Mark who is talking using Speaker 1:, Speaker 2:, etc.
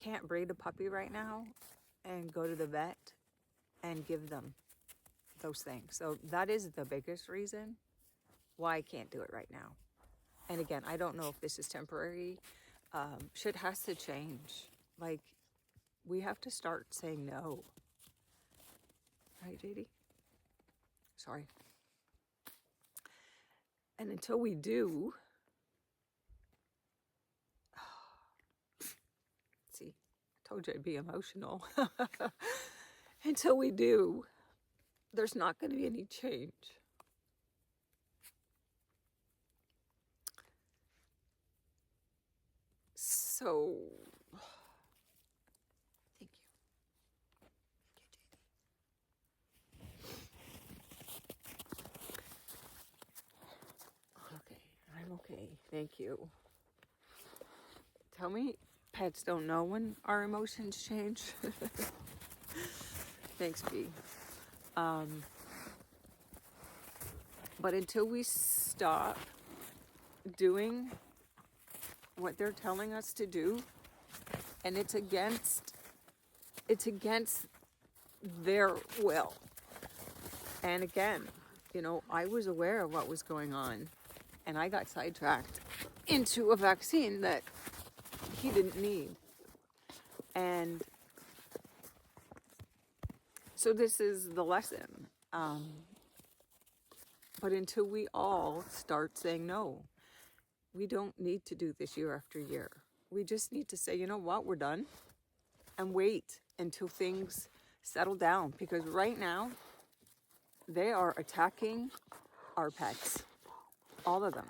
Speaker 1: can't breed a puppy right now and go to the vet and give them those things. So that is the biggest reason why I can't do it right now. And again, I don't know if this is temporary. Shit has to change. Like, we have to start saying no. Right, JD? Sorry. And until we do, see, I told you I'd be emotional. Until we do, there's not going to be any change. So, thank you. Thank you, JD. Okay, I'm okay. Thank you. Tell me pets don't know when our emotions change. Thanks, B. But until we stop doing what they're telling us to do, and it's against their will. And again, you know, I was aware of what was going on, and I got sidetracked into a vaccine that he didn't need. And so this is the lesson. But until we all start saying no, we don't need to do this year after year. We just need to say, you know what, we're done, and wait until things settle down. Because right now, they are attacking our pets, all of them.